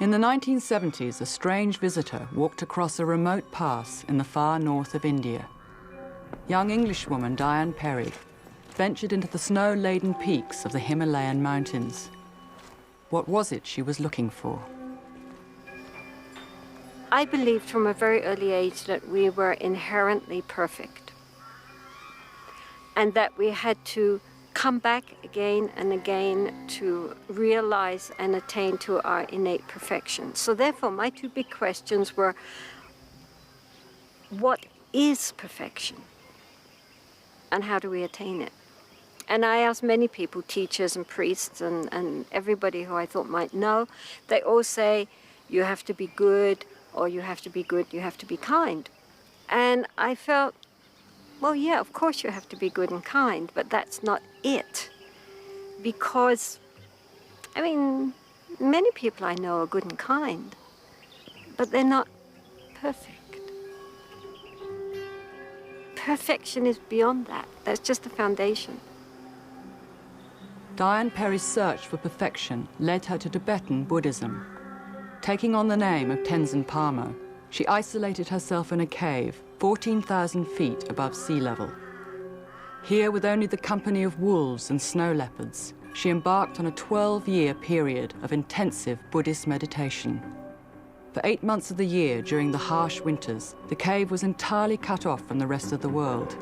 In the 1970s, a strange visitor walked across a remote pass in the far north of India. Young Englishwoman Diane Perry ventured into the snow-laden peaks of the Himalayan mountains. What was it she was looking for? I believed from a very early age that we were inherently perfect and that we had to come back again and again to realize and attain to our innate perfection. So therefore, my two big questions were, what is perfection? And how do we attain it? And I asked many people, teachers and priests and everybody who I thought might know. They all say, you have to be good, or you have to be good, you have to be kind. And I felt, well, yeah, of course you have to be good and kind, but that's not it. Because, I mean, many people I know are good and kind, but they're not perfect. Perfection is beyond that. That's just a foundation. Diane Perry's search for perfection led her to Tibetan Buddhism. Taking on the name of Tenzin Palmo, she isolated herself in a cave 14,000 feet above sea level. Here, with only the company of wolves and snow leopards, she embarked on a 12-year period of intensive Buddhist meditation. For 8 months of the year during the harsh winters, the cave was entirely cut off from the rest of the world.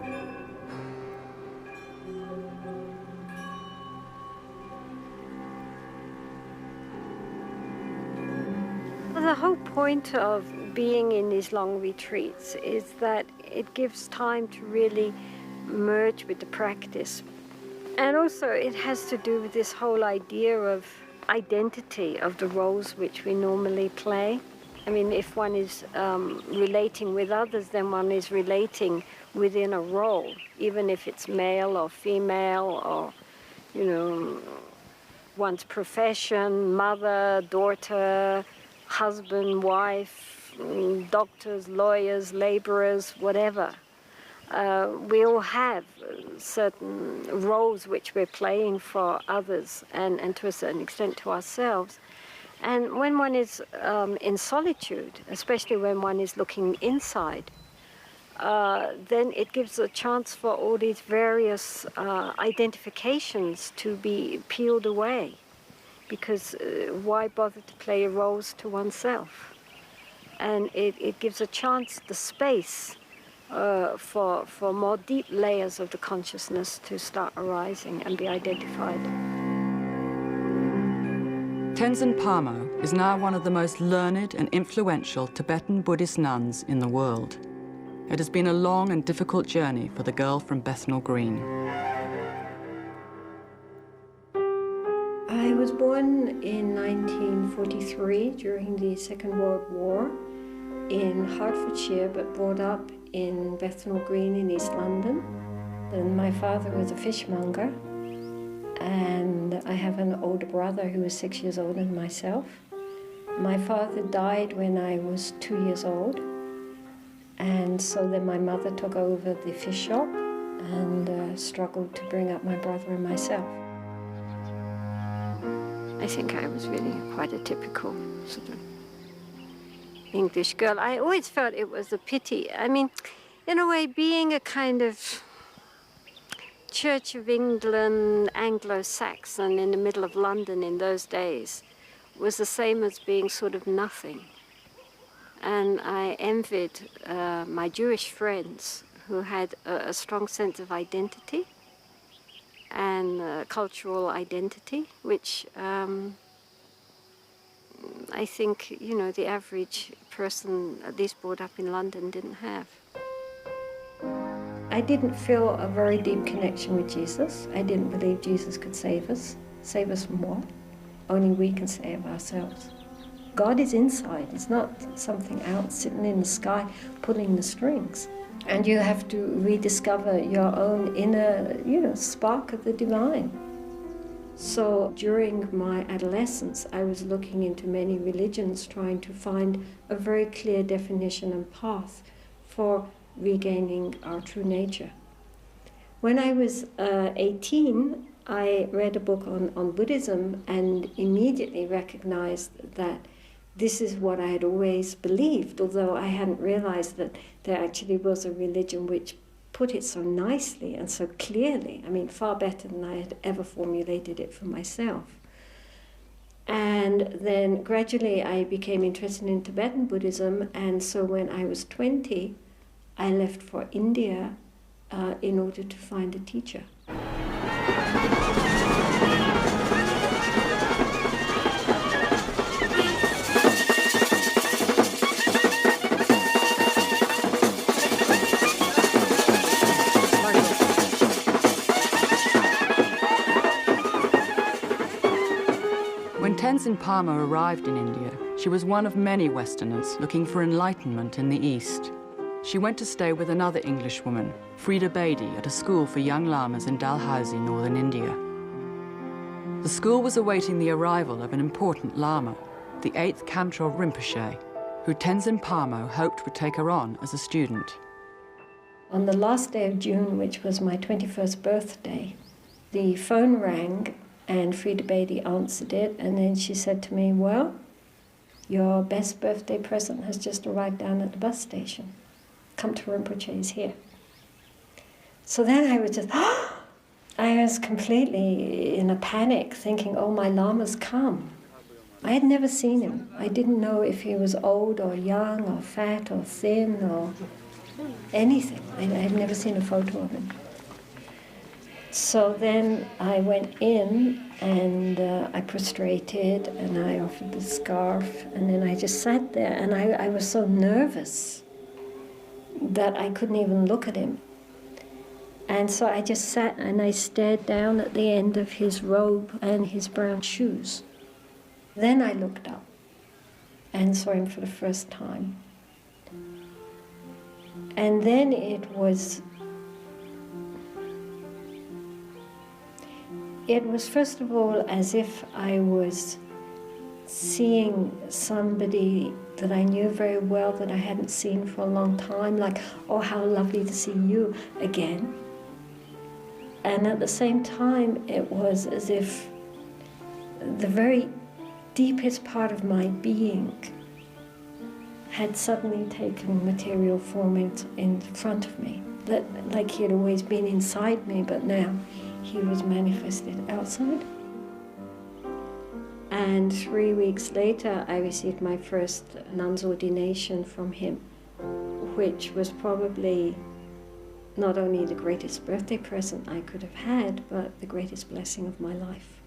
The whole point of being in these long retreats is that it gives time to really merge with the practice. And also it has to do with this whole idea of identity of the roles which we normally play. I mean, if one is relating with others, then one is relating within a role, even if it's male or female or, you know, one's profession, mother, daughter, husband, wife, doctors, lawyers, laborers, whatever. We all have certain roles which we're playing for others and to a certain extent to ourselves. And when one is in solitude, especially when one is looking inside, then it gives a chance for all these various identifications to be peeled away. Because why bother to play roles to oneself? And it gives a chance, the space, for more deep layers of the consciousness to start arising and be identified. Tenzin Palmo is now one of the most learned and influential Tibetan Buddhist nuns in the world. It has been a long and difficult journey for the girl from Bethnal Green. I was born in 1943 during the Second World War in Hertfordshire, but brought up in Bethnal Green in East London. And my father was a fishmonger, and I have an older brother who was 6 years older than myself. My father died when I was 2 years old, and so then my mother took over the fish shop and struggled to bring up my brother and myself. I think I was really quite a typical sort of English girl. I always felt it was a pity. I mean, in a way, being a kind of Church of England Anglo-Saxon in the middle of London in those days was the same as being sort of nothing. And I envied my Jewish friends who had a strong sense of identity and cultural identity, which I think, you know, the average person, at least brought up in London, didn't have. I didn't feel a very deep connection with Jesus. I didn't believe Jesus could save us. Save us from what? Only we can save ourselves. God is inside. It's not something out sitting in the sky pulling the strings. And you have to rediscover your own inner, you know, spark of the divine. So during my adolescence, I was looking into many religions, trying to find a very clear definition and path for regaining our true nature. When I was 18, I read a book on Buddhism and immediately recognized that this is what I had always believed, although I hadn't realized that there actually was a religion which put it so nicely and so clearly. I mean, far better than I had ever formulated it for myself. And then gradually I became interested in Tibetan Buddhism, and so when I was 20, I left for India in order to find a teacher. When Tenzin Palmo arrived in India, she was one of many Westerners looking for enlightenment in the East. She went to stay with another Englishwoman, Frida Bedi, at a school for young lamas in Dalhousie, northern India. The school was awaiting the arrival of an important lama, the 8th Kamtrul Rinpoche, who Tenzin Palmo hoped would take her on as a student. On the last day of June, which was my 21st birthday, the phone rang and Frida Bedi answered it, and then she said to me, well, your best birthday present has just arrived down at the bus station. Come to Rinpoche is here. So then I was just, I was completely in a panic, thinking, oh, my lama's come. I had never seen him. I didn't know if he was old or young or fat or thin or anything. I had never seen a photo of him. So then I went in and I prostrated and I offered the scarf, and then I just sat there, and I was so nervous that I couldn't even look at him. And so I just sat and I stared down at the end of his robe and his brown shoes. Then I looked up and saw him for the first time. And then it was first of all as if I was seeing somebody that I knew very well that I hadn't seen for a long time, like, oh, how lovely to see you again. And at the same time, it was as if the very deepest part of my being had suddenly taken material form in front of me, that like he had always been inside me, but now he was manifested outside. And 3 weeks later, I received my first nun's ordination from him, which was probably not only the greatest birthday present I could have had, but the greatest blessing of my life.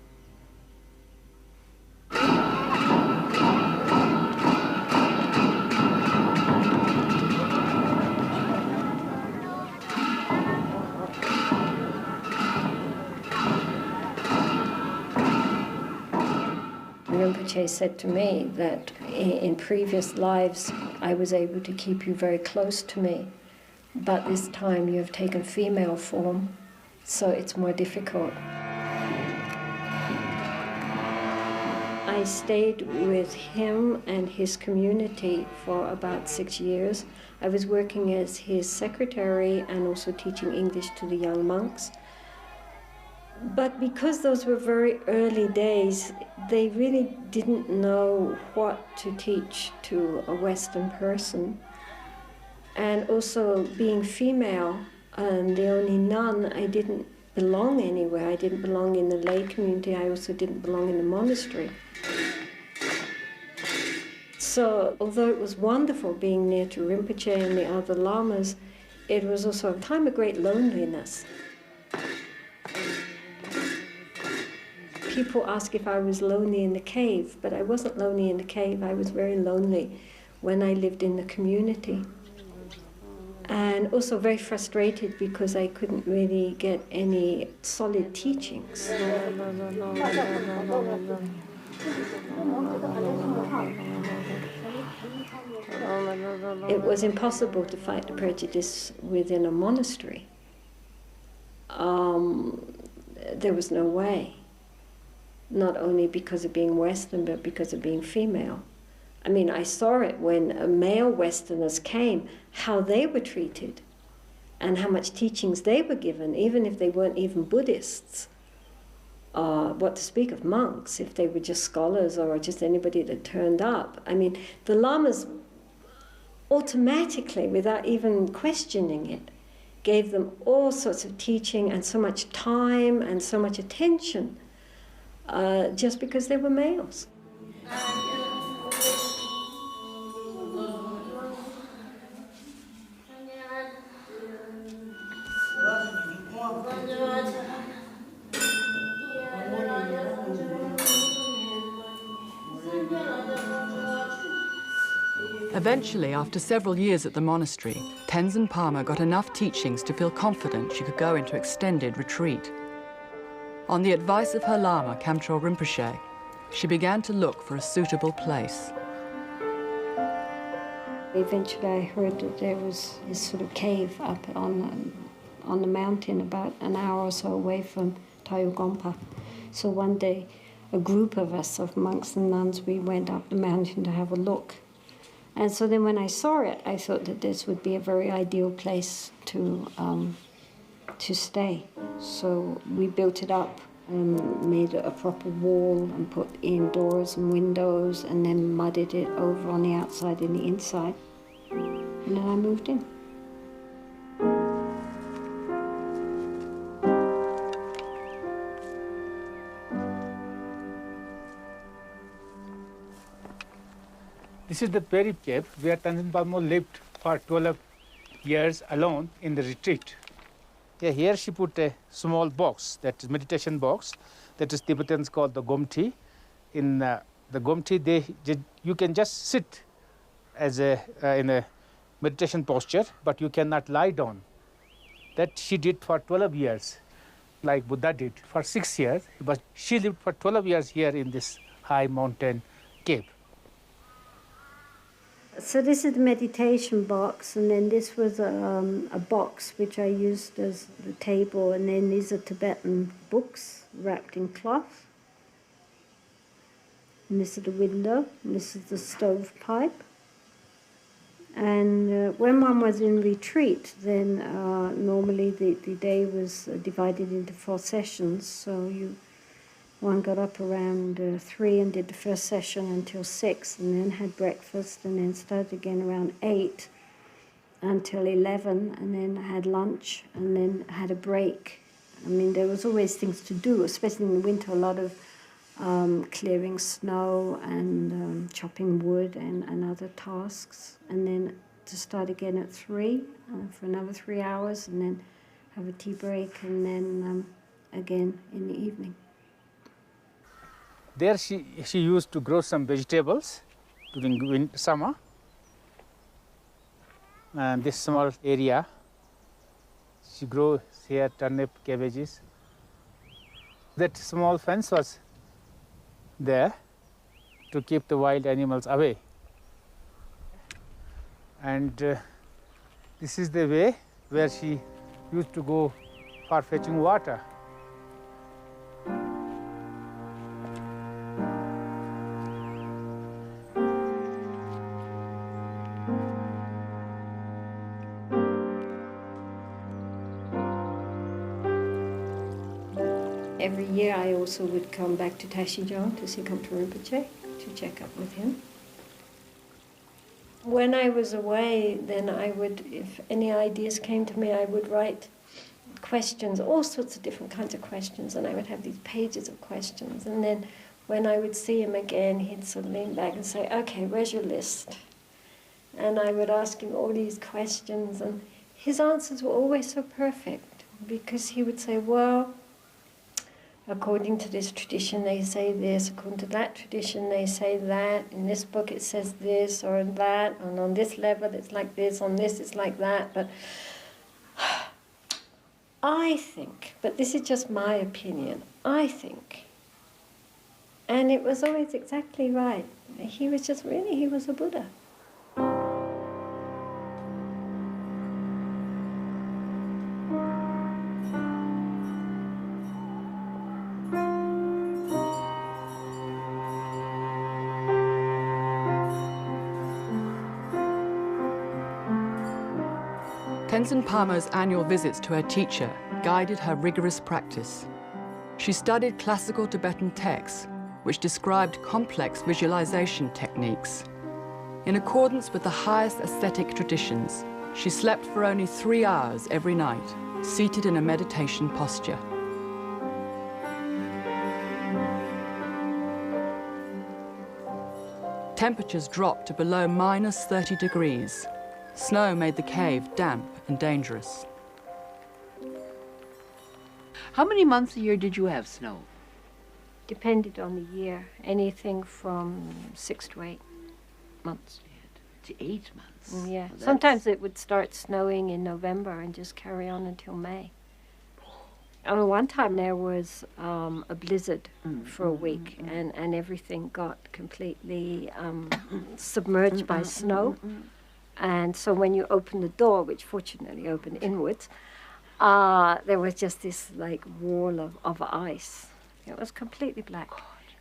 Rinpoche said to me that in previous lives I was able to keep you very close to me, but this time you have taken female form, so it's more difficult. I stayed with him and his community for about 6 years. I was working as his secretary and also teaching English to the young monks. But because those were very early days, they really didn't know what to teach to a Western person. And also being female and the only nun, I didn't belong anywhere. I didn't belong in the lay community. I also didn't belong in the monastery. So although it was wonderful being near to Rinpoche and the other lamas, it was also a time of great loneliness. People ask if I was lonely in the cave, but I wasn't lonely in the cave. I was very lonely when I lived in the community. And also very frustrated because I couldn't really get any solid teachings. It was impossible to fight the prejudice within a monastery. There was no way. Not only because of being Western, but because of being female. I mean, I saw it when male Westerners came, how they were treated and how much teachings they were given, even if they weren't even Buddhists. what to speak of monks, if they were just scholars or just anybody that turned up. I mean, the lamas automatically, without even questioning it, gave them all sorts of teaching and so much time and so much attention just because they were males. Eventually, after several years at the monastery, Tenzin Palmo got enough teachings to feel confident she could go into extended retreat. On the advice of her Lama, Kamtrul Rinpoche, she began to look for a suitable place. Eventually I heard that there was this sort of cave up on the mountain about an hour or so away from Togdenma. So one day, a group of us, of monks and nuns, we went up the mountain to have a look. And so then when I saw it, I thought that this would be a very ideal place to stay. So we built it up and made a proper wall and put in doors and windows and then mudded it over on the outside and the inside. And then I moved in. This is the very cave where Tenzin Palmo lived for 12 years alone in the retreat. Yeah, here she put a small box, that is meditation box, that is Tibetans called the gomti. In the gomti, you can just sit as in a meditation posture, but you cannot lie down. That she did for 12 years, like Buddha did for 6 years, but she lived for 12 years here in this high mountain cave. So this is the meditation box, and then this was a box which I used as the table, and then these are Tibetan books wrapped in cloth. And this is the window, and this is the stovepipe. And when one was in retreat, then normally the day was divided into 4 sessions, so one got up around 3 and did the first session until 6, and then had breakfast, and then started again around 8 until 11, and then had lunch, and then had a break. I mean, there was always things to do, especially in the winter, a lot of clearing snow and chopping wood and other tasks, and then to start again at 3 for another 3 hours, and then have a tea break, and then again in the evening. There she used to grow some vegetables during summer. And this small area, she grows here turnip, cabbages. That small fence was there to keep the wild animals away. And this is the way where she used to go for fetching water. Every year I also would come back to Tashijan to see Kamtrul Rinpoche to check up with him. When I was away, then I would, if any ideas came to me, I would write questions, all sorts of different kinds of questions, and I would have these pages of questions. And then when I would see him again, he'd sort of lean back and say, okay, where's your list? And I would ask him all these questions, and his answers were always so perfect, because he would say, well, according to this tradition they say this, according to that tradition they say that, in this book it says this or that, and on this level it's like this, on this it's like that, but I think, but this is just my opinion, I think, and it was always exactly right, he was just really, he was a Buddha. Tenzin Palmo's annual visits to her teacher guided her rigorous practice. She studied classical Tibetan texts, which described complex visualization techniques. In accordance with the highest aesthetic traditions, she slept for only 3 hours every night, seated in a meditation posture. Temperatures dropped to below -30 degrees. Snow made the cave damp and dangerous. How many months a year did you have snow? Depended on the year, anything from 6 to 8 months. To 8 months? Yeah, Well, sometimes it would start snowing in November and just carry on until May. One time there was a blizzard for a week, and everything got completely submerged by snow. And so when you opened the door, which fortunately opened inwards, there was just this like wall of ice. It was completely black.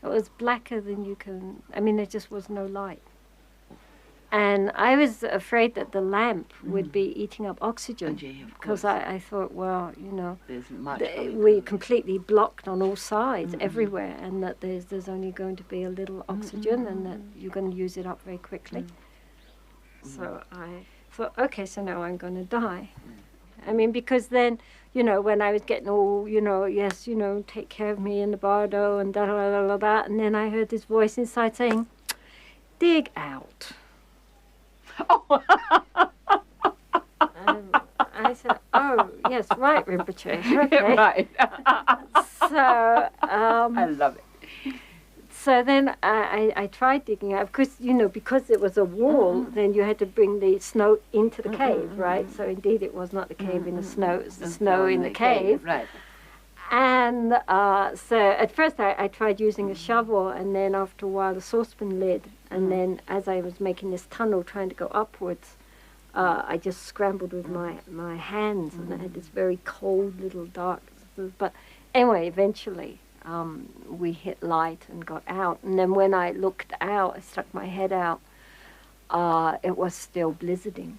It was blacker than you can, I mean, there just was no light. And I was afraid that the lamp would be eating up oxygen, because I thought, well, you know, we're completely blocked on all sides, everywhere, and that there's only going to be a little oxygen, and that you're going to use it up very quickly. So I thought, okay, so now I'm going to die. I mean, because then, you know, when I was getting all, you know, yes, you know, take care of me in the bardo and da da da da da, and then I heard this voice inside saying, dig out. Oh. I said, oh, yes, right, Rinpoche. Okay. Right. So, I love it. So then I tried digging out. Of course, you know, because it was a wall, then you had to bring the snow into the cave, right? So indeed it was not the cave in the snow, it was the snow in the cave. Right. And so at first I tried using a shovel, and then after a while a saucepan lid. And then as I was making this tunnel trying to go upwards, I just scrambled with my hands, and I had this very cold little dark. But anyway, eventually we hit light and got out. And then when I looked out, I stuck my head out, it was still blizzarding.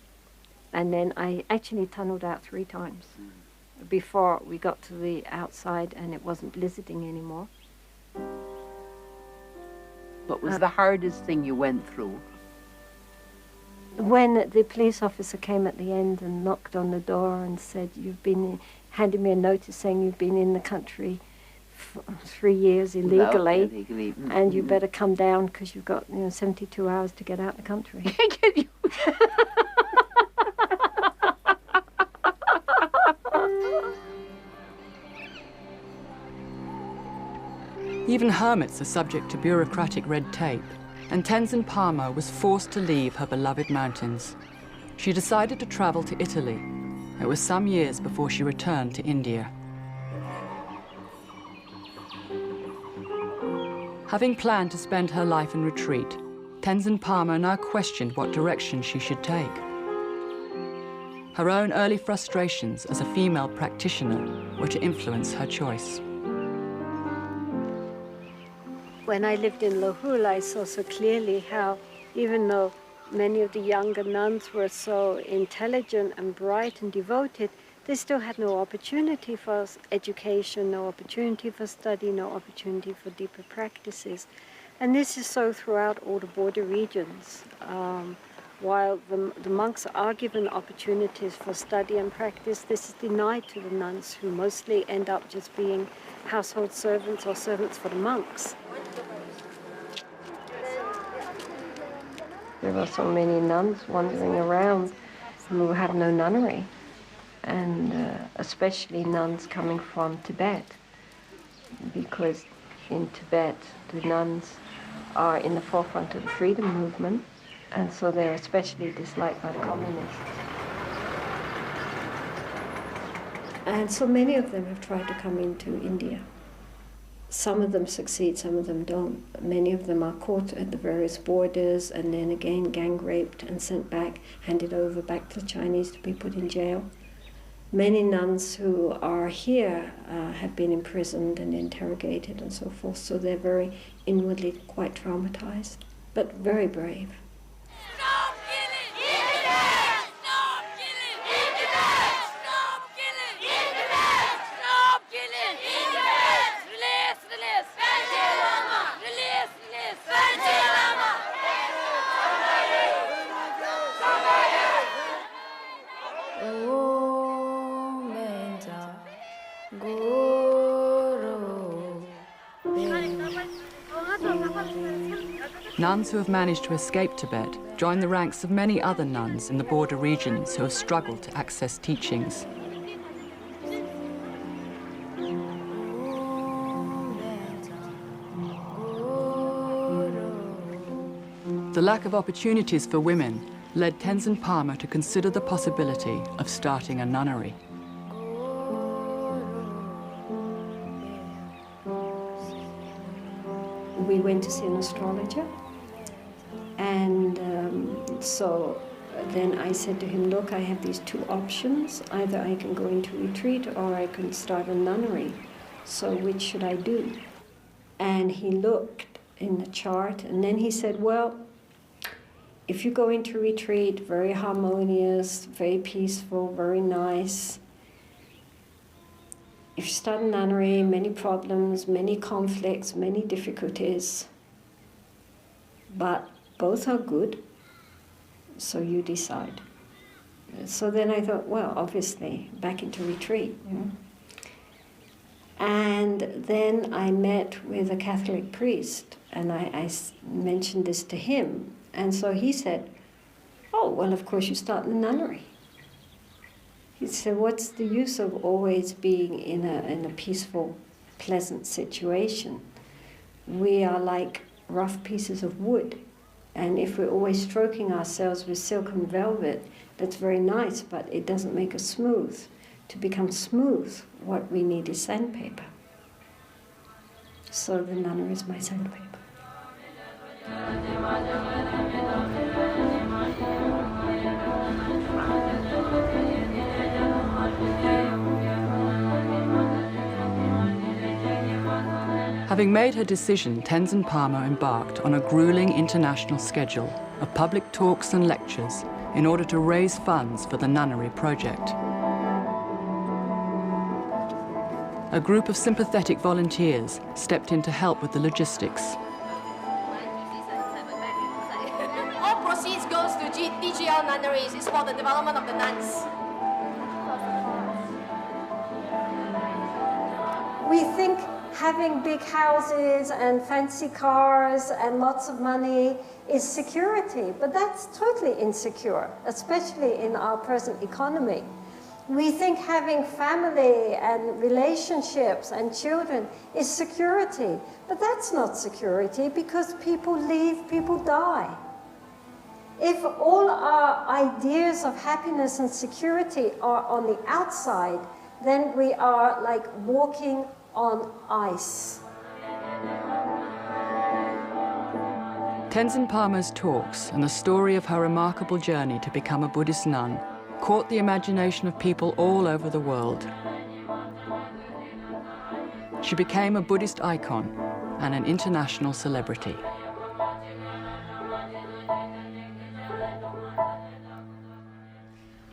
And then I actually tunneled out 3 times before we got to the outside, and it wasn't blizzarding anymore. What was the hardest thing you went through? When the police officer came at the end and knocked on the door and said, handed me a notice saying you've been in the country for 3 years illegally, and you better come down because you've got 72 hours to get out of the country. Even hermits are subject to bureaucratic red tape, and Tenzin Palmo was forced to leave her beloved mountains. She decided to travel to Italy. It was some years before she returned to India. Having planned to spend her life in retreat, Tenzin Palmo now questioned what direction she should take. Her own early frustrations as a female practitioner were to influence her choice. When I lived in Lahul, I saw so clearly how, even though many of the younger nuns were so intelligent and bright and devoted, they still had no opportunity for education, no opportunity for study, no opportunity for deeper practices. And this is so throughout all the border regions. While the monks are given opportunities for study and practice, this is denied to the nuns, who mostly end up just being household servants or servants for the monks. There are so many nuns wandering around who have no nunnery, and especially nuns coming from Tibet, because in Tibet the nuns are in the forefront of the freedom movement, and so they're especially disliked by the communists. And so many of them have tried to come into India. Some of them succeed, some of them don't. Many of them are caught at the various borders and then again gang raped and sent back, handed over back to the Chinese to be put in jail. Many nuns who are here have been imprisoned and interrogated and so forth, so they're very inwardly quite traumatized, but very brave. Stop killing! Internet! Stop killing! Internet! Stop killing! Internet! Stop killing! Internet! Nuns who have managed to escape Tibet join the ranks of many other nuns in the border regions who have struggled to access teachings. The lack of opportunities for women led Tenzin Palmo to consider the possibility of starting a nunnery. We went to see an astrologer, and so then I said to him, look, I have these two options. Either I can go into retreat or I can start a nunnery. So which should I do? And he looked in the chart, and then he said, well, if you go into retreat, very harmonious, very peaceful, very nice. If you start a nunnery, many problems, many conflicts, many difficulties. But both are good, so you decide. So then I thought, well, obviously, back into retreat. You know? And then I met with a Catholic priest, and I mentioned this to him. And so he said, oh, well, of course you start in a nunnery. He said, what's the use of always being in a peaceful, pleasant situation? We are like rough pieces of wood. And if we're always stroking ourselves with silk and velvet, that's very nice, but it doesn't make us smooth. To become smooth, what we need is sandpaper. So the nunnery is my sandpaper. Having made her decision, Tenzin Palmo embarked on a grueling international schedule of public talks and lectures in order to raise funds for the nunnery project. A group of sympathetic volunteers stepped in to help with the logistics. All proceeds goes to DGL nunneries. It's for the development of the nuns. We think having big houses and fancy cars and lots of money is security, but that's totally insecure, especially in our present economy. We think having family and relationships and children is security, but that's not security because people leave, people die. If all our ideas of happiness and security are on the outside, then we are like walking on ice. Tenzin Palmo's talks and the story of her remarkable journey to become a Buddhist nun caught the imagination of people all over the world. She became a Buddhist icon and an international celebrity.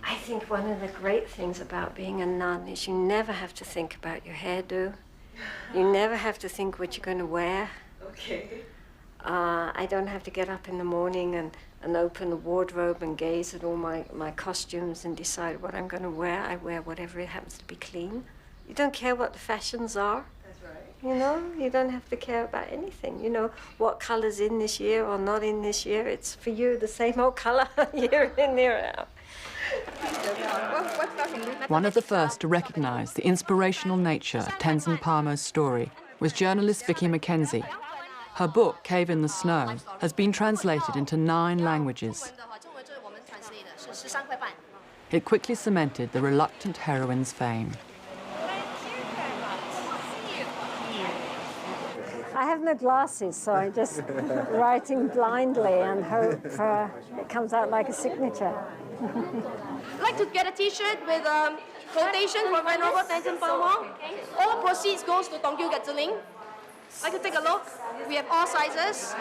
I think one of the great things about being a nun is you never have to think about your hairdo. You never have to think what you're going to wear. Okay. I don't have to get up in the morning and open the wardrobe and gaze at all my costumes and decide what I'm going to wear. I wear whatever it happens to be clean. You don't care what the fashions are. That's right. You know, you don't have to care about anything. You know, what color's in this year or not in this year. It's for you the same old color year in, year out. One of the first to recognize the inspirational nature of Tenzin Palmo's story was journalist Vicky Mackenzie. Her book, Cave in the Snow, has been translated into 9 languages. It quickly cemented the reluctant heroine's fame. I have no glasses, so I'm just writing blindly and hope it comes out like a signature. I'd like to get a T-shirt with quotation from Venerable Tenzin Palmo. All proceeds goes to Dongkyu Getzeling. I'd like to take a look. We have all sizes.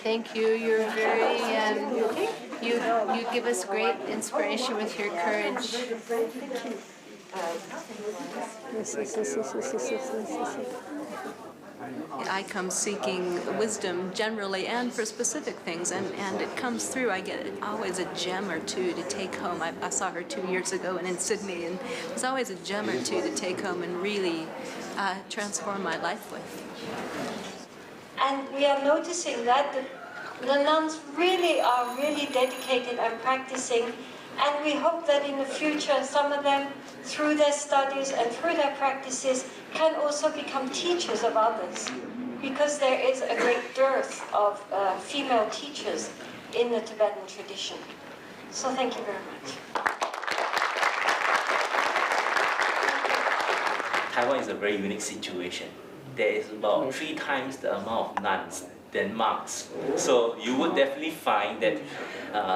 Thank you. You're very, you give us great inspiration with your courage. I come seeking wisdom generally and for specific things, and it comes through. I get always a gem or two to take home. I saw her 2 years ago and in Sydney, and there's always a gem or two to take home and really transform my life with. And we are noticing that the nuns really are dedicated and practicing, and we hope that in the future some of them, through their studies and through their practices, can also become teachers of others, because there is a great dearth of female teachers in the Tibetan tradition. So thank you very much. Taiwan is a very unique situation. There is about 3 times the amount of nuns than monks. So you would definitely find that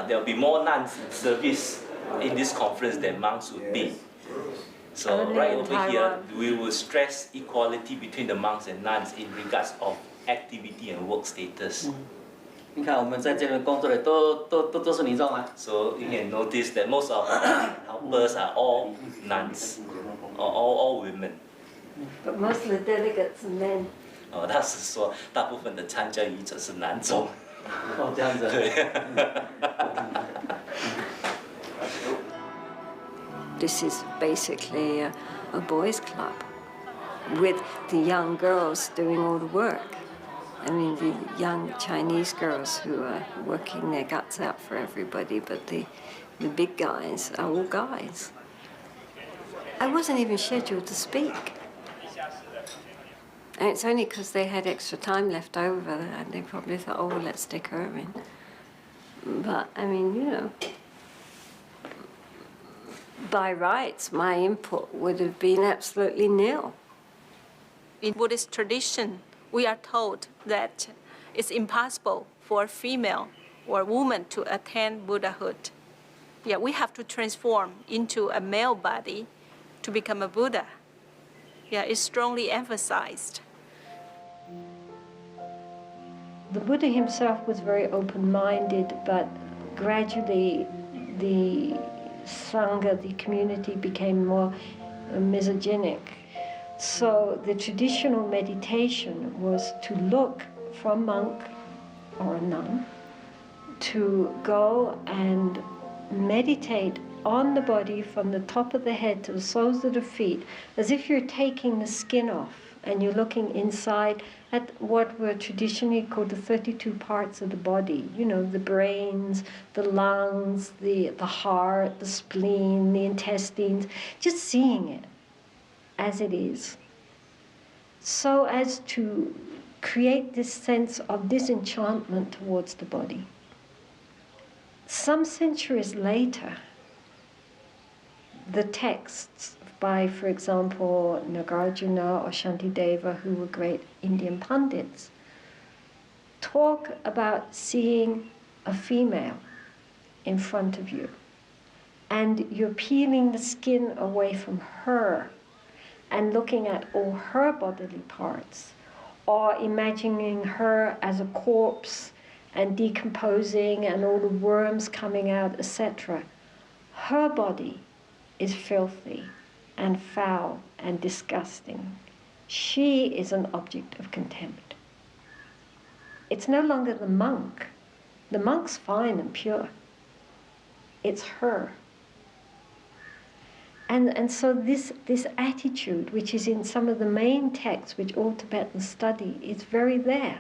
there will be more nuns in service in this conference than monks would be. So right over here, we will stress equality between the monks and nuns in regards of activity and work status. 你看我们在这边工作的都是女众啊。 So you can notice that most of our helpers are all nuns, or all women. But most of the delegates are men. 他是说大部分的参加语者是男众。哦，这样子。对。This is basically a boys' club with the young girls doing all the work. I mean, the young Chinese girls who are working their guts out for everybody, but the big guys are all guys. I wasn't even scheduled to speak. And it's only because they had extra time left over and they probably thought, oh, well, let's stick her in. But, I mean, you know, by rights, my input would have been absolutely nil. In Buddhist tradition, we are told that it's impossible for a female or a woman to attain Buddhahood. Yeah, we have to transform into a male body to become a Buddha. Yeah, it's strongly emphasized. The Buddha himself was very open-minded, but gradually the Sangha, the community, became more misogynic. So the traditional meditation was to look for a monk or a nun, to go and meditate on the body from the top of the head to the soles of the feet, as if you're taking the skin off and you're looking inside at what were traditionally called the 32 parts of the body. You know, the brains, the lungs, the heart, the spleen, the intestines, just seeing it as it is, so as to create this sense of disenchantment towards the body. Some centuries later, the texts by, for example, Nagarjuna or Shantideva, who were great Indian pundits, talk about seeing a female in front of you, and you're peeling the skin away from her and looking at all her bodily parts, or imagining her as a corpse and decomposing and all the worms coming out, etc. Her body is filthy and foul and disgusting. She is an object of contempt. It's no longer the monk. The monk's fine and pure. It's her. And so this attitude, which is in some of the main texts which all Tibetans study, is very there.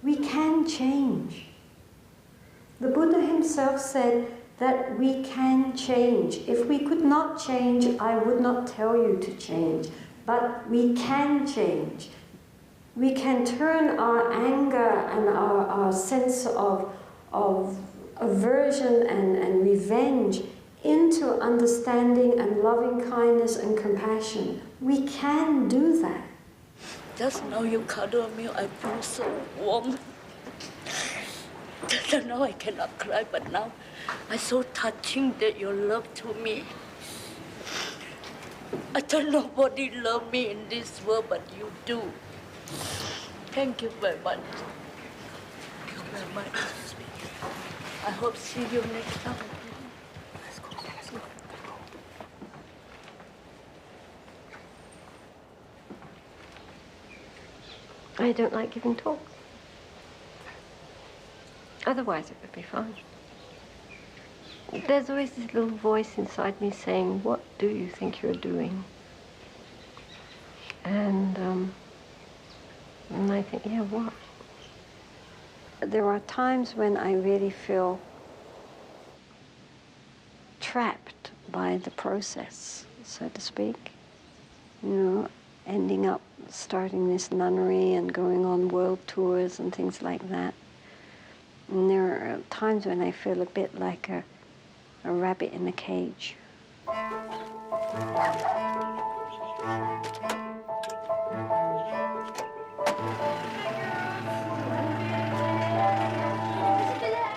We can change. The Buddha himself said that we can change. If we could not change, I would not tell you to change. But we can change. We can turn our anger and our sense of aversion and revenge into understanding and loving kindness and compassion. We can do that. Just now you cuddle me, I feel so warm. Just now I cannot cry, but now I'm so touching that your love to me. I don't know nobody love me in this world, but you do. Thank you very much. Thank you very much. I hope see you next time. I don't like giving talks. Otherwise it would be fine. There's always this little voice inside me saying, what do you think you're doing? And I think, yeah, what? There are times when I really feel trapped by the process, so to speak. You know, ending up starting this nunnery and going on world tours and things like that. And there are times when I feel a bit like a rabbit in a cage.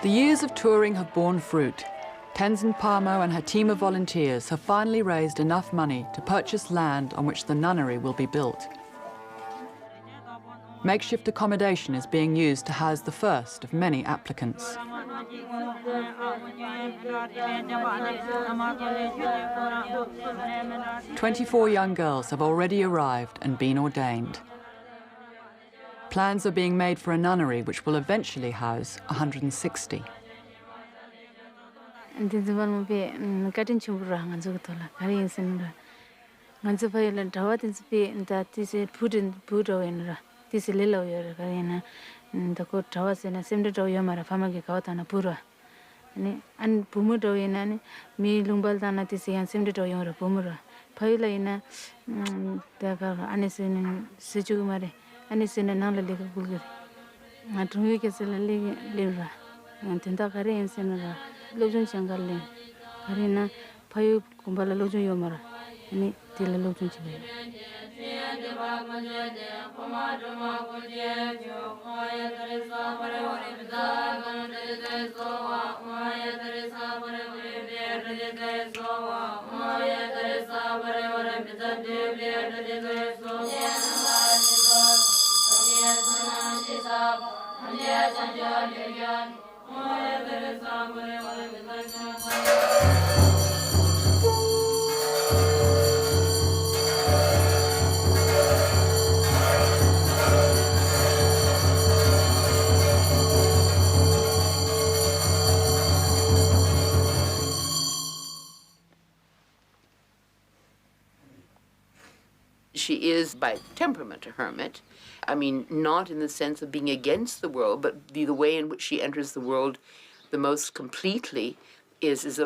The years of touring have borne fruit. Tenzin Palmo and her team of volunteers have finally raised enough money to purchase land on which the nunnery will be built. Makeshift accommodation is being used to house the first of many applicants. 24 young girls have already arrived and been ordained. Plans are being made for a nunnery which will eventually house 160. An bumudo ina mi lungbal dana tisi an simde do yora bumura paila ina daga anisin siju mare anisin nala lega bulgari atungi ke sela lera antinda kare ensenara lojun changalle karina payu kumbala lojun yomara ani tila lojun chibe She is by temperament a hermit. I mean, not in the sense of being against the world, but the way in which she enters the world the most completely is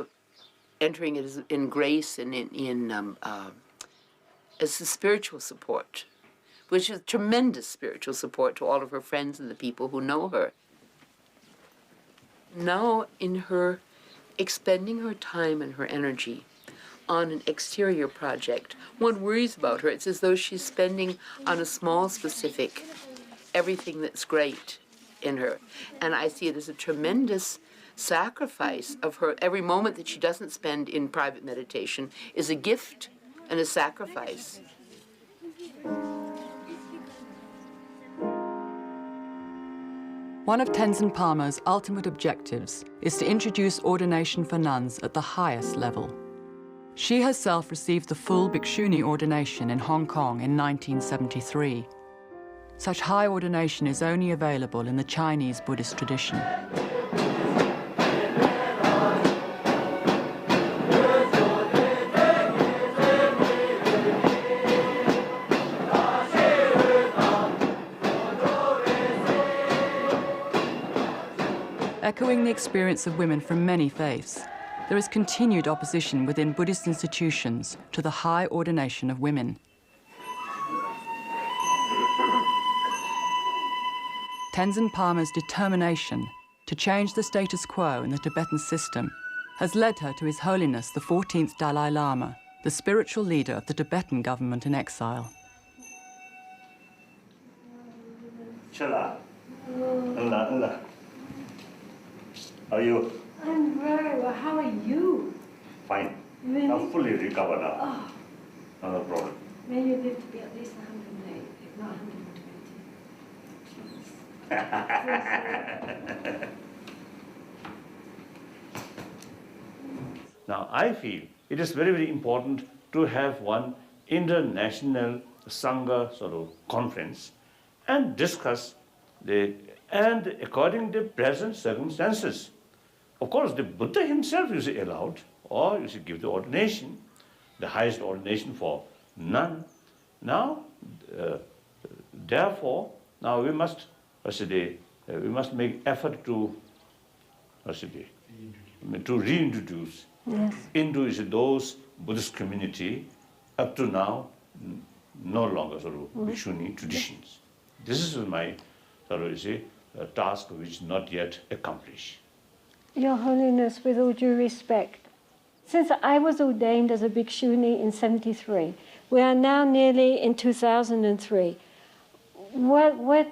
entering it in grace and as a spiritual support, which is tremendous spiritual support to all of her friends and the people who know her. Now, in her expending her time and her energy on an exterior project, one worries about her. It's as though she's spending on a small specific everything that's great in her. And I see it as a tremendous sacrifice of her. Every moment that she doesn't spend in private meditation is a gift and a sacrifice. One of Tenzin Palmo's ultimate objectives is to introduce ordination for nuns at the highest level. She herself received the full Bhikshuni ordination in Hong Kong in 1973. Such high ordination is only available in the Chinese Buddhist tradition. Echoing the experience of women from many faiths, there is continued opposition within Buddhist institutions to the high ordination of women. Tenzin Palmo's determination to change the status quo in the Tibetan system has led her to His Holiness the 14th Dalai Lama, the spiritual leader of the Tibetan government in exile. Chala. How are you? I'm very well. How are you? Fine. Really? I'm fully recovered now. Oh, No problem. may you live to be at least 108, if not 120. Now, I feel it is very, very important to have one international Sangha sort of conference and discuss and according to the present circumstances. Of course, the Buddha himself is allowed, or you should give the ordination, the highest ordination for none. Now, therefore, now we must make effort to reintroduce into those Buddhist community up to now no longer sort of Bhikshuni traditions. This is my task which is not yet accomplished. Your Holiness, with all due respect, since I was ordained as a Bhikshuni in 73, we are now nearly in 2003. What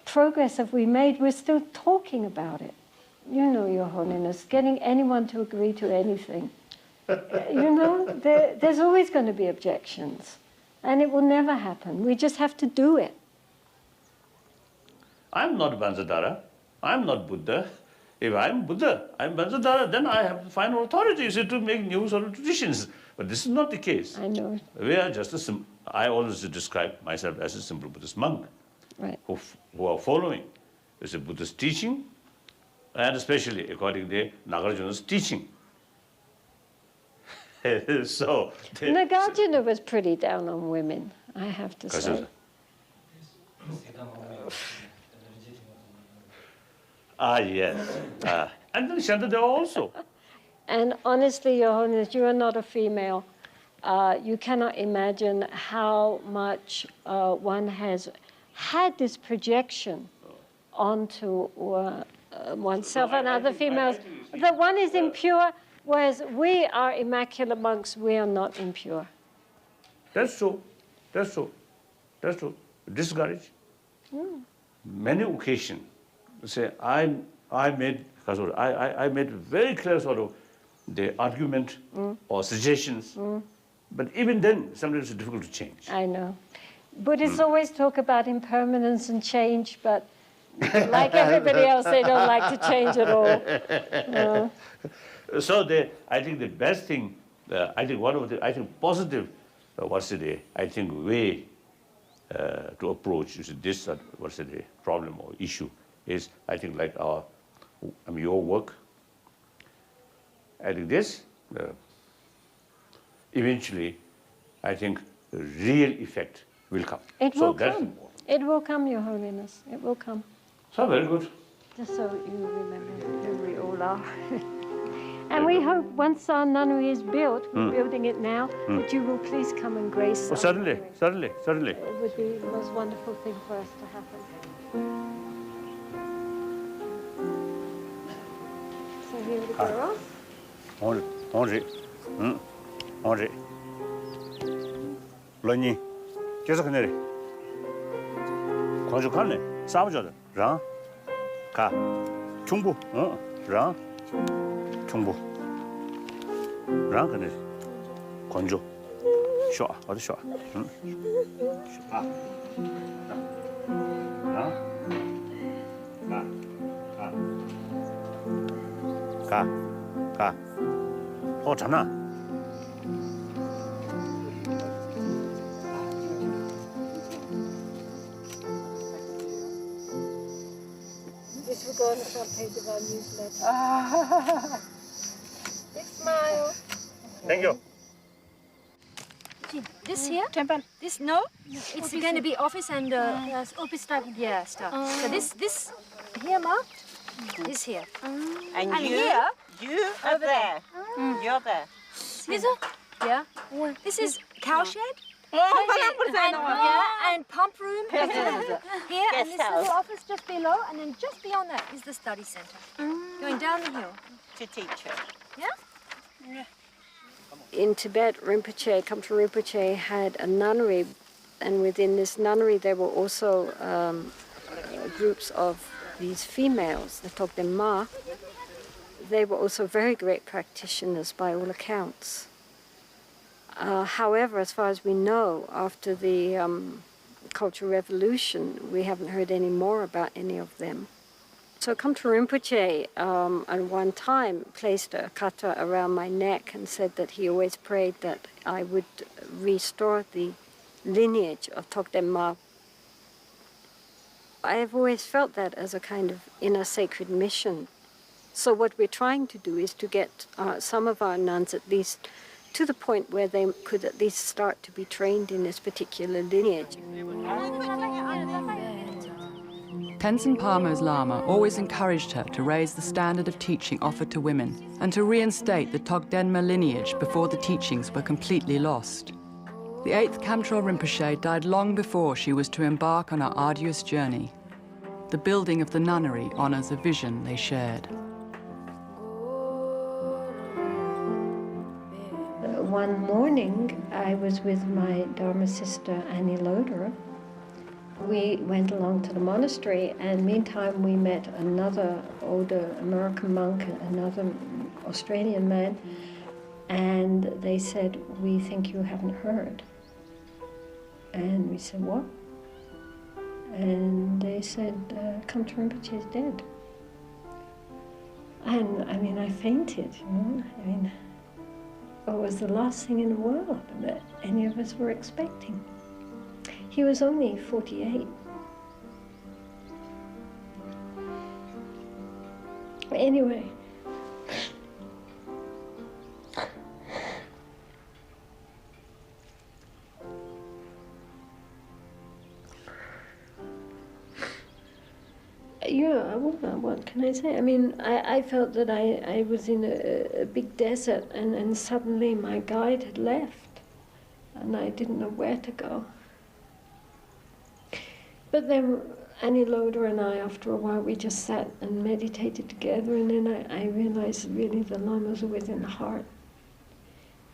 progress have we made? We're still talking about it. You know, Your Holiness, getting anyone to agree to anything. You know, there's always going to be objections, and it will never happen. We just have to do it. I'm not Bansadara. I'm not Buddha. If I'm Buddha, I'm Bansadara, then I have the final authority to make new sort of traditions. But this is not the case. I know. We are just I always describe myself as a simple Buddhist monk, right, who are following a Buddhist teaching, and especially according to Nagarjuna's teaching. So Nagarjuna was pretty down on women, I have to say. Yes. And then Shantadeva also. And honestly, Your Holiness, you are not a female. You cannot imagine how much one has had this projection onto oneself and other females. That one is impure, whereas we are immaculate monks, we are not impure. That's true. That's true. That's true. Discourage. Many occasions, say I made very clear sort of the argument or suggestions, but even then sometimes it's difficult to change. I know. Buddhists always talk about impermanence and change, but like everybody else, they don't like to change at all. So I think the best thing, I think one of the positive, way to approach this problem or issue is, I think, like your work. I think this eventually, I think, the real effect will come. It will come. It will come, Your Holiness. It will come. So very good. Just so you remember who we all are. And we hope once our nunnery is built, we're building it now, that you will please come and grace us. Certainly, certainly, certainly. It would be the most wonderful thing for us to happen. So here we go. Henri. Lani, 계속 내리. 광주 가네. 싸우자다. 랑. 가. 중부. 랑. 중부. 랑 그네. 광주. 쉬어. 어디 쉬어. 쉬어. 랑. 가. 잘나. This will go on the front page of our newsletter. Big smile. Thank you. This here? Temple. This no? It's going to be office and yes, office type. Yeah, stuff. So this here marked. This here. And you, here. You are there. You're there. This yeah. This is cow shed. And pump room here, and this little office just below, and then just beyond that is the study center. Going down the hill. To teach her. Yeah? In Tibet, Rinpoche, Kampa Rinpoche had a nunnery, and within this nunnery there were also groups of these females, the Togdenma. They were also very great practitioners by all accounts. However, as far as we know, after the Cultural Revolution, we haven't heard any more about any of them. So Kampa Rinpoche at one time placed a kata around my neck and said that he always prayed that I would restore the lineage of Togdenma. I have always felt that as a kind of inner sacred mission. So what we're trying to do is to get some of our nuns at least to the point where they could at least start to be trained in this particular lineage. Tenzin Palmo's Lama always encouraged her to raise the standard of teaching offered to women and to reinstate the Togdenma lineage before the teachings were completely lost. The 8th Kamtrul Rinpoche died long before she was to embark on her arduous journey. The building of the nunnery honors a vision they shared. One morning, I was with my Dharma sister, Annie Loder. We went along to the monastery, and meantime we met another older American monk, another Australian man, and they said, "We think you haven't heard." And we said, "What?" And they said, Kamtrul Rinpoche is dead. And I mean, I fainted, you know. I mean, it was the last thing in the world that any of us were expecting. He was only 48. Anyway, yeah, what can I say? I mean, I felt that I was in a big desert, and suddenly my guide had left, and I didn't know where to go. But then Annie Loder and I, after a while, we just sat and meditated together, and then I realized really the Lama's always in the heart.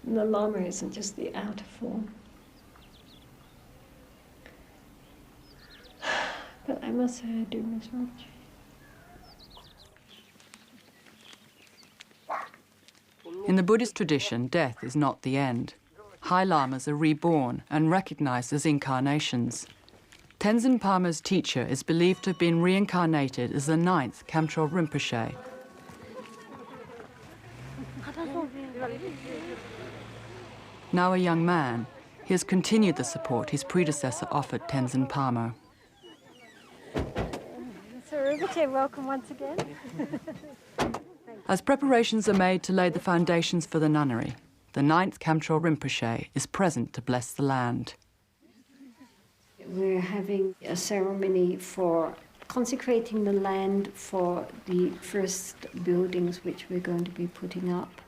And the Lama isn't just the outer form. But I must say I do miss Rinpoche. In the Buddhist tradition, death is not the end. High Lamas are reborn and recognized as incarnations. Tenzin Palmo's teacher is believed to have been reincarnated as the 9th Kamtrul Rinpoche. Now a young man, he has continued the support his predecessor offered Tenzin Palmo. So Rinpoche, welcome once again. As preparations are made to lay the foundations for the nunnery, the 9th Kamtrul Rinpoche is present to bless the land. We're having a ceremony for consecrating the land for the first buildings which we're going to be putting up.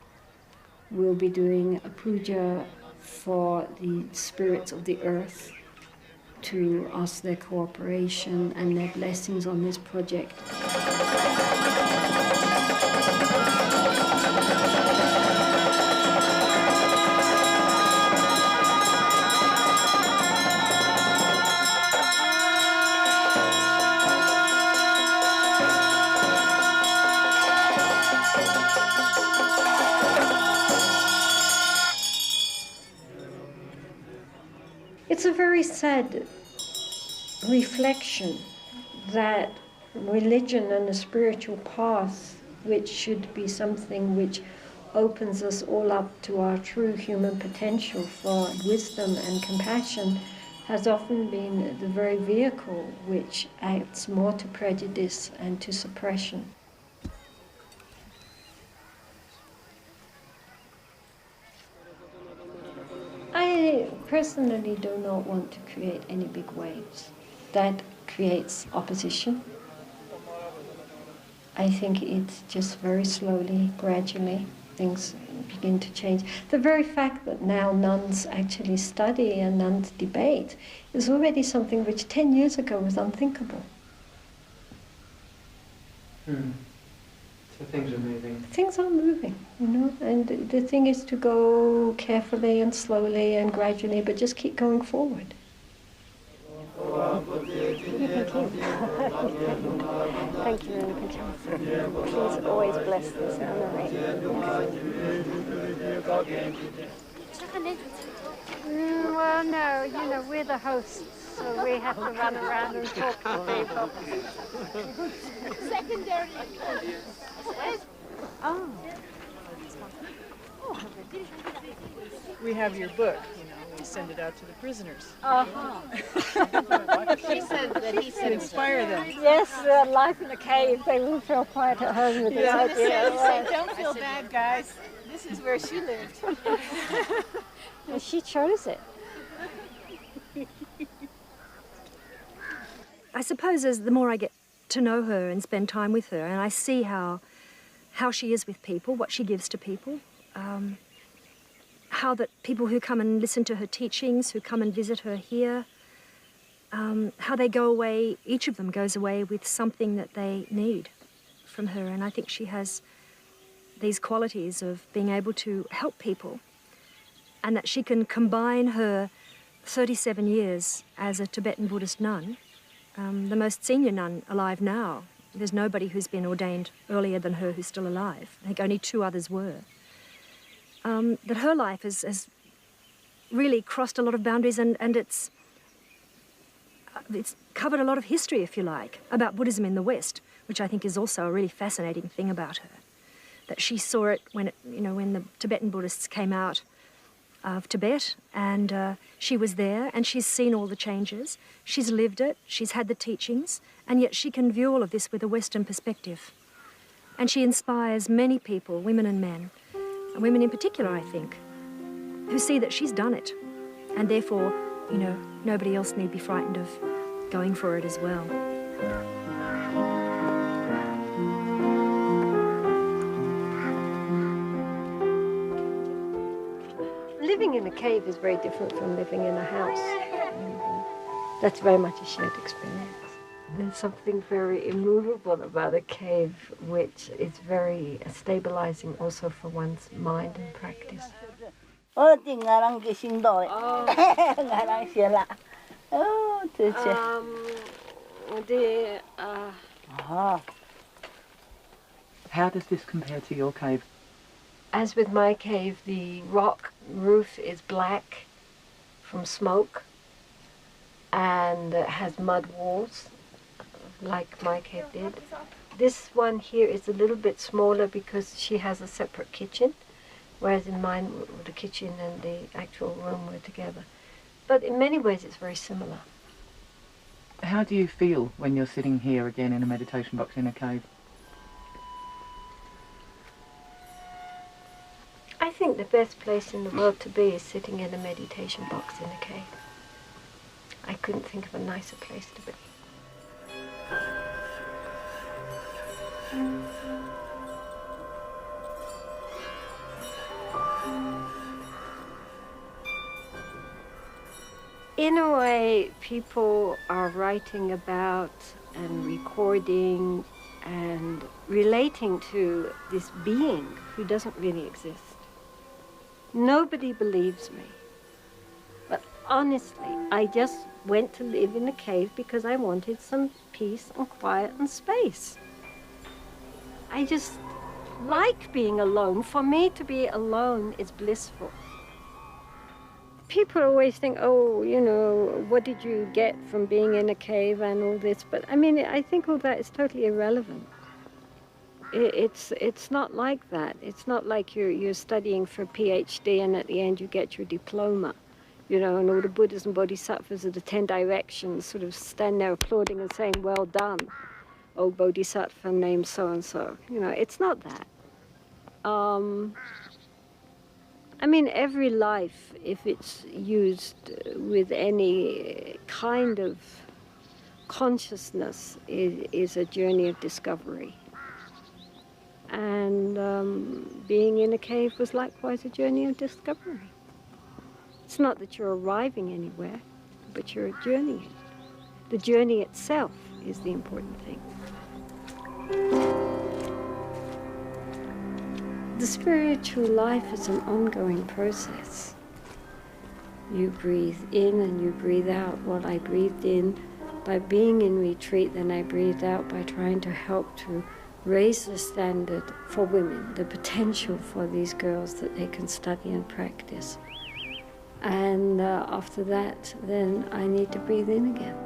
We'll be doing a puja for the spirits of the earth to ask their cooperation and their blessings on this project. It's a very sad reflection that religion and the spiritual path, which should be something which opens us all up to our true human potential for wisdom and compassion, has often been the very vehicle which acts more to prejudice and to suppression. I personally do not want to create any big waves. That creates opposition. I think it's just very slowly, gradually, things begin to change. The very fact that now nuns actually study and nuns debate is already something which 10 years ago was unthinkable. So things are moving. Things are moving, you know, and the thing is to go carefully and slowly and gradually, but just keep going forward. Thank you, Rinpoche. Please always bless this nunnery. Well, no, you know, we're the hosts, so we have to run around and talk to people. Secondary. Oh. We have your book, you know, we send it out to the prisoners. She said that he said to inspire them. Yes, life in a cave, they will feel quite at home with this idea. Say, don't feel bad, guys. This is where she lived. And she chose it. I suppose as the more I get to know her and spend time with her, and I see how she is with people, what she gives to people, how that people who come and listen to her teachings, who come and visit her here, how they go away, each of them goes away with something that they need from her. And I think she has these qualities of being able to help people, and that she can combine her 37 years as a Tibetan Buddhist nun, the most senior nun alive now. There's nobody who's been ordained earlier than her who's still alive. I think only 2 others were. That her life has really crossed a lot of boundaries, and it's covered a lot of history, if you like, about Buddhism in the West, which I think is also a really fascinating thing about her. That she saw it when the Tibetan Buddhists came out of Tibet, and she was there, and she's seen all the changes. She's lived it, she's had the teachings, and yet she can view all of this with a Western perspective. And she inspires many people, women and men, and women in particular, I think, who see that she's done it, and therefore, nobody else need be frightened of going for it as well. Living in a cave is very different from living in a house. That's very much a shared experience. There's something very immovable about a cave, which is very stabilizing also for one's mind and practice. How does this compare to your cave? As with my cave, the rock roof is black from smoke and has mud walls, like my cave did. This one here is a little bit smaller because she has a separate kitchen, whereas in mine the kitchen and the actual room were together. But in many ways it's very similar. How do you feel when you're sitting here again in a meditation box in a cave? I think the best place in the world to be is sitting in a meditation box in a cave. I couldn't think of a nicer place to be. In a way, people are writing about and recording and relating to this being who doesn't really exist. Nobody believes me. But honestly, I just went to live in a cave because I wanted some peace and quiet and space. I just like being alone. For me to be alone is blissful. People always think, oh, what did you get from being in a cave and all this? But I mean, I think all that is totally irrelevant. It's not like that. It's not like you're studying for a PhD and at the end you get your diploma, and all the Buddhas and Bodhisattvas of the 10 directions sort of stand there applauding and saying, well done, oh Bodhisattva named so-and-so. It's not that. I mean, every life, if it's used with any kind of consciousness, is a journey of discovery. And being in a cave was likewise a journey of discovery. It's not that you're arriving anywhere, but you're journeying. The journey itself is the important thing. The spiritual life is an ongoing process. You breathe in and you breathe out. Well, I breathed in by being in retreat, then I breathed out by trying to help to raise the standard for women, the potential for these girls that they can study and practice. And after that, then I need to breathe in again.